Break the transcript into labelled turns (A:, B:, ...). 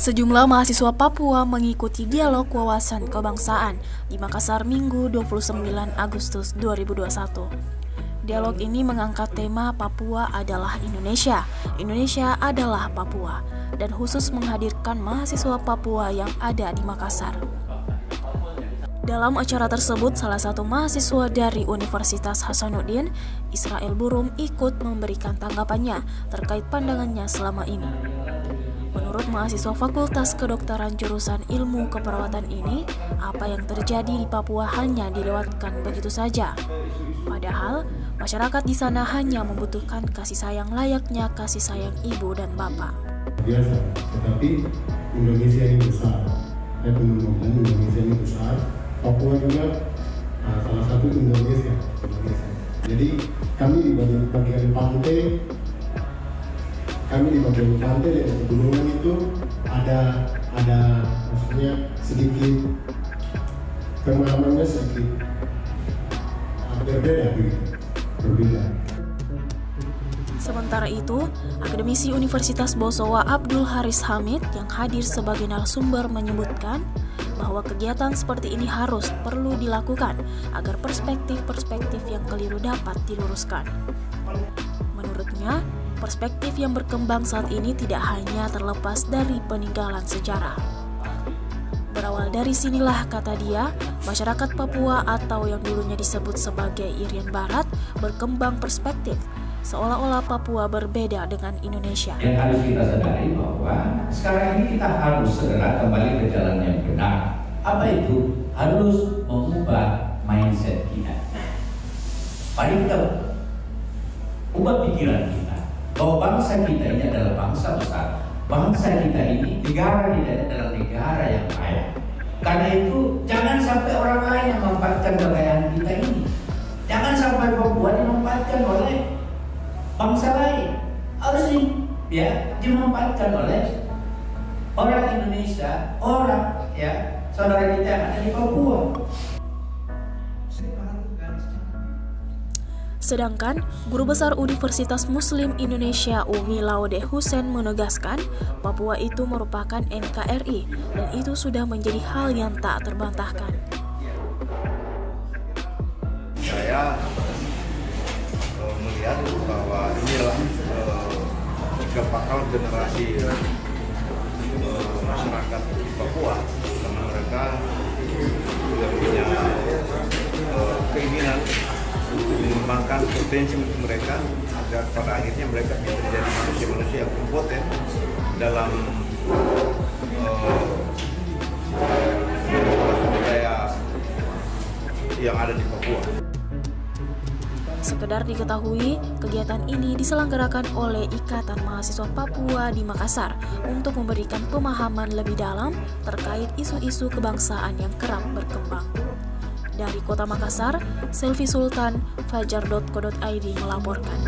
A: Sejumlah mahasiswa Papua mengikuti dialog wawasan kebangsaan di Makassar Minggu 29 Agustus 2021. Dialog ini mengangkat tema Papua adalah Indonesia, Indonesia adalah Papua, dan khusus menghadirkan mahasiswa Papua yang ada di Makassar. Dalam acara tersebut, salah satu mahasiswa dari Universitas Hasanuddin, Israel Burum, ikut memberikan tanggapannya terkait pandangannya selama ini. Menurut mahasiswa Fakultas Kedokteran jurusan Ilmu Keperawatan ini, apa yang terjadi di Papua hanya dilewatkan begitu saja. Padahal, masyarakat di sana hanya membutuhkan kasih sayang layaknya kasih sayang ibu dan bapak.
B: Biasa, tetapi Indonesia ini besar. Indonesia ini besar. Papua juga salah satu Indonesia. Jadi kami di bagian pantai, dan pegunungan itu ada maksudnya sedikit pemahamannya sedikit berbeda.
A: Sementara itu, akademisi Universitas Bosowa Abdul Haris Hamid yang hadir sebagai narasumber menyebutkan bahwa kegiatan seperti ini perlu dilakukan agar perspektif-perspektif yang keliru dapat diluruskan. Menurutnya, perspektif yang berkembang saat ini tidak hanya terlepas dari peninggalan sejarah. Berawal dari sinilah, kata dia, masyarakat Papua atau yang dulunya disebut sebagai Irian Barat berkembang perspektif, seolah-olah Papua berbeda dengan Indonesia.
C: Yang harus kita sadari bahwa sekarang ini kita harus segera kembali ke jalan yang benar. Apa itu? Harus mengubah mindset kita. Paling kita ubah pikiran kita bahwa bangsa kita ini adalah bangsa besar. Bangsa kita ini, negara kita adalah negara yang kaya. Karena itu jangan sampai orang lain yang memanfaatkan kekayaan kita ini. Jangan sampai Papua dimanfaatkan oleh bangsa lain. Harus dimanfaatkan oleh orang Indonesia, saudara kita yang ada di Papua.
A: Sedangkan, Guru Besar Universitas Muslim Indonesia Umi Laude Hussein menegaskan Papua itu merupakan NKRI dan itu sudah menjadi hal yang tak terbantahkan.
D: Saya melihat bahwa inilah tiga bakal generasi masyarakat di Papua, karena mereka juga punya keinginan untuk mengembangkan potensi mereka agar pada akhirnya mereka bisa menjadi manusia-manusia yang kompeten dalam budaya yang ada di Papua.
A: Sekedar diketahui, kegiatan ini diselenggarakan oleh Ikatan Mahasiswa Papua di Makassar untuk memberikan pemahaman lebih dalam terkait isu-isu kebangsaan yang kerap berkembang. Dari Kota Makassar, Selvi Sultan, Fajar.co.id melaporkan.